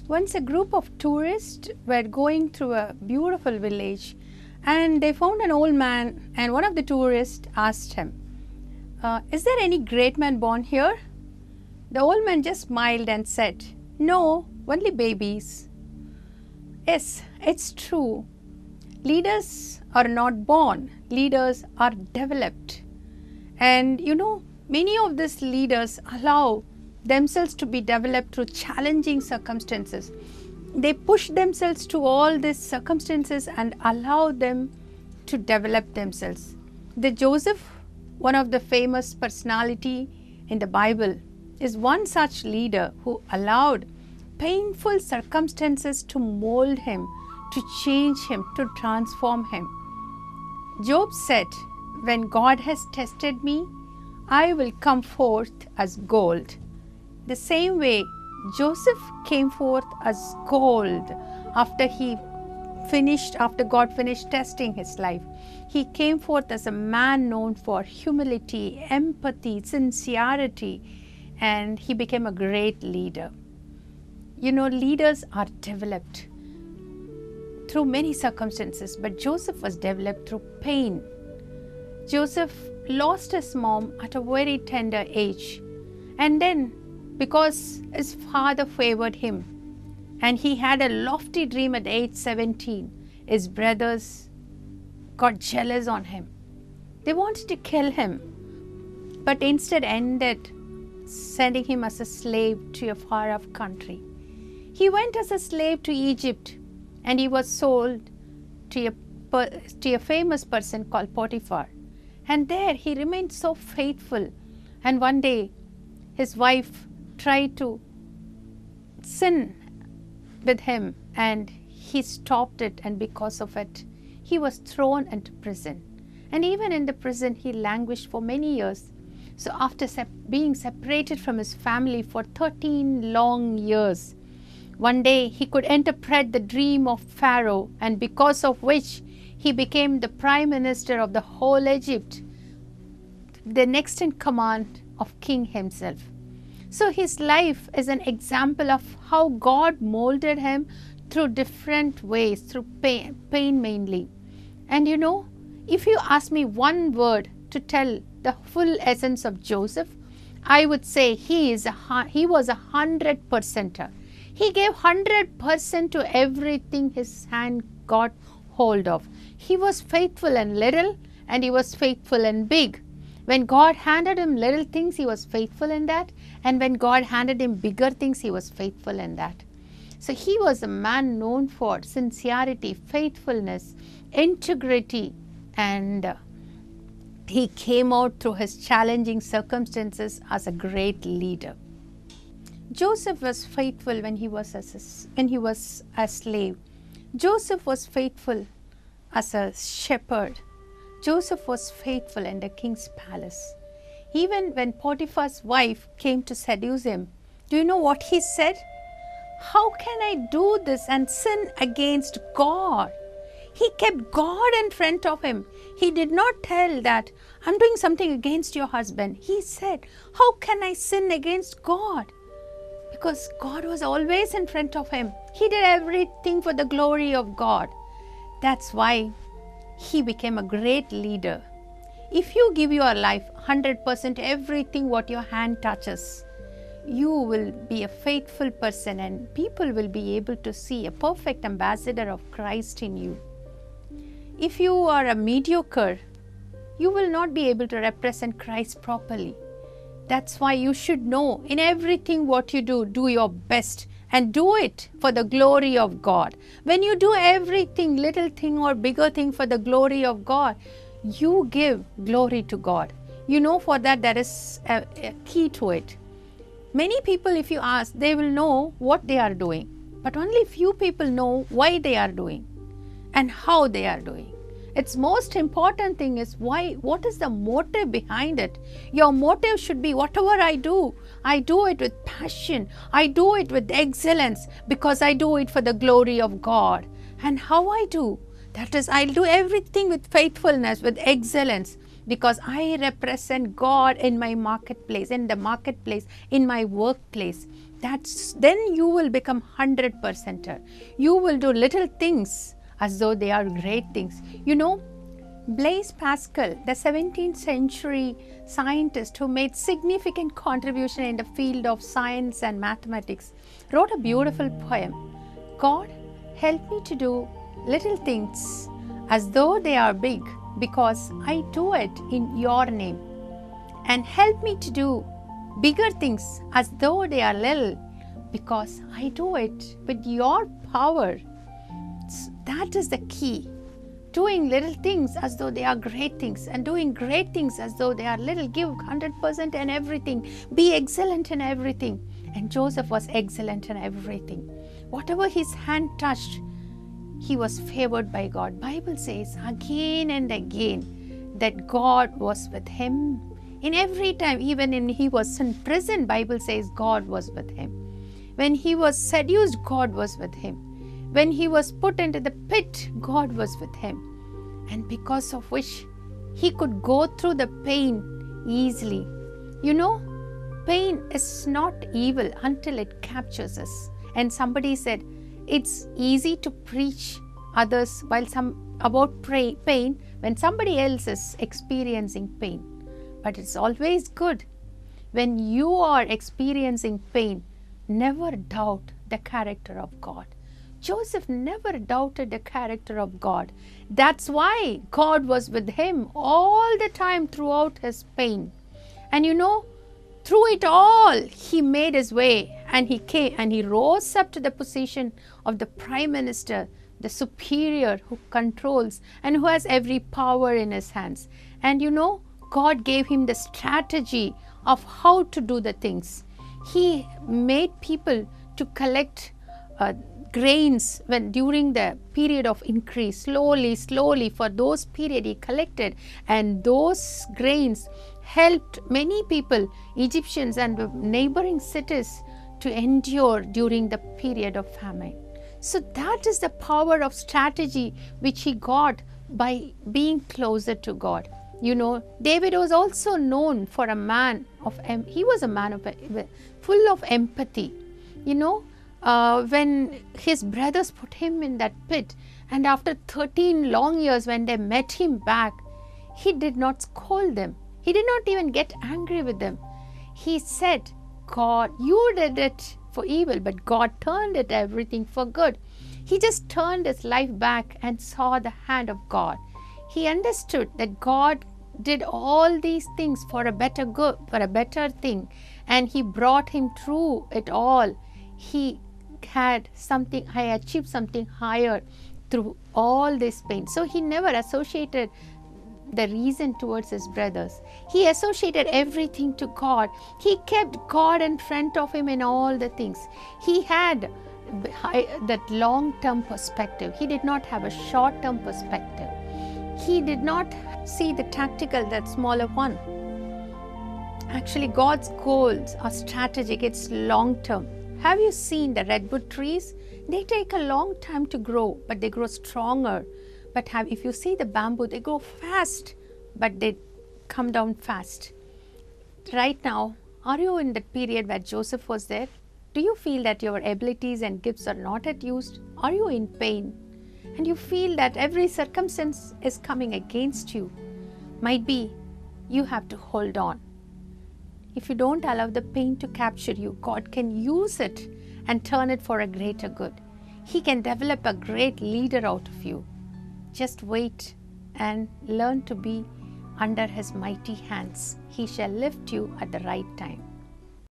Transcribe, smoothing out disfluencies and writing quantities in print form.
Once a group of tourists were going through a beautiful village and they found an old man, and one of the tourists asked him, is there any great man born here? The old man just smiled and said, no, only babies. Yes, it's true. Leaders are not born, leaders are developed. And many of these leaders allow themselves to be developed through challenging circumstances. They push themselves to all these circumstances and allow them to develop themselves. The Joseph, one of the famous personality in the Bible, is one such leader who allowed painful circumstances to mold him, to change him, to transform him. Job said, when God has tested me, I will come forth as gold. The same way, Joseph came forth as gold after God finished testing his life. He came forth as a man known for humility, empathy, sincerity, and he became a great leader. Leaders are developed through many circumstances, but Joseph was developed through pain. Joseph lost his mom at a very tender age, and then because his father favored him and he had a lofty dream at age 17, his brothers got jealous on him. They wanted to kill him, but instead ended sending him as a slave to a far-off country. He went as a slave to Egypt, and he was sold to a famous person called Potiphar. And there he remained so faithful. And one day his wife tried to sin with him, and he stopped it, and because of it he was thrown into prison. And even in the prison he languished for many years. So after being separated from his family for 13 long years, one day he could interpret the dream of Pharaoh, and because of which he became the prime minister of the whole Egypt, the next in command of king himself. So his life is an example of how God molded him through different ways, through pain mainly. And if you ask me one word to tell the full essence of Joseph, I would say he was 100%er. He gave 100% to everything his hand got hold of. He was faithful in little and he was faithful in big. When God handed him little things, he was faithful in that. And when God handed him bigger things, he was faithful in that. So he was a man known for sincerity, faithfulness, integrity, and he came out through his challenging circumstances as a great leader. Joseph was faithful when he was a slave. Joseph was faithful as a shepherd. Joseph was faithful in the king's palace. Even when Potiphar's wife came to seduce him, do you know what he said? How can I do this and sin against God? He kept God in front of him. He did not tell that I'm doing something against your husband. He said, how can I sin against God? Because God was always in front of him. He did everything for the glory of God. That's why he became a great leader. If you give your life 100%, everything what your hand touches, you will be a faithful person and people will be able to see a perfect ambassador of Christ in you. If you are a mediocre, you will not be able to represent Christ properly. That's why you should know in everything what you do, do your best and do it for the glory of God. When you do everything, little thing or bigger thing for the glory of God, you give glory to God. For that there is a key to it. Many people, if you ask, they will know what they are doing, but only few people know why they are doing and how they are doing. Its most important thing is why, what is the motive behind it? Your motive should be whatever I do it with passion. I do it with excellence because I do it for the glory of God. And how I do? That is, I'll do everything with faithfulness, with excellence, because I represent God in my marketplace, in the marketplace, in my workplace. then you will become 100%er. You will do little things as though they are great things. You know, Blaise Pascal, the 17th century scientist who made significant contribution in the field of science and mathematics, wrote a beautiful poem. God, help me to do little things as though they are big, because I do it in your name. And help me to do bigger things as though they are little, because I do it with your power. That is the key. Doing little things as though they are great things, and doing great things as though they are little. Give 100% in everything. Be excellent in everything. And Joseph was excellent in everything. Whatever his hand touched, he was favored by God. Bible says again and again that God was with him. In every time, even when he was in prison, Bible says God was with him. When he was seduced, God was with him. When he was put into the pit, God was with him. And because of which he could go through the pain easily. You know, pain is not evil until it captures us. And somebody said, it's easy to preach others about pain when somebody else is experiencing pain. But it's always good when you are experiencing pain, never doubt the character of God. Joseph never doubted the character of God. That's why God was with him all the time throughout his pain. And you know, through it all, he made his way, and he came and he rose up to the position of the prime minister, the superior who controls and who has every power in his hands. And you know, God gave him the strategy of how to do the things. He made people to collect grains during the period of increase. Slowly for those period he collected, and those grains helped many people, Egyptians and neighboring cities, to endure during the period of famine. So that is the power of strategy which he got by being closer to God. You know, David was also known for a man of, he was a man of full of empathy. You know, when his brothers put him in that pit, and after 13 long years when they met him back, he did not scold them. He did not even get angry with them. He said, God, you did it for evil, but God turned it everything for good. He just turned his life back and saw the hand of God. He understood that God did all these things for a better good, for a better thing, and he brought him through it all. He had something, I achieved something higher through all this pain. So he never associated the reason towards his brothers. He associated everything to God. He kept God in front of him in all the things. He had that long-term perspective. He did not have a short-term perspective. He did not see the tactical, that smaller one. Actually, God's goals are strategic. It's long-term. Have you seen the redwood trees? They take a long time to grow, but they grow stronger. But if you see the bamboo, they grow fast, but they come down fast. Right now, are you in that period where Joseph was there? Do you feel that your abilities and gifts are not at use? Are you in pain? And you feel that every circumstance is coming against you? Might be you have to hold on. If you don't allow the pain to capture you, God can use it and turn it for a greater good. He can develop a great leader out of you. Just wait and learn to be under His mighty hands. He shall lift you at the right time.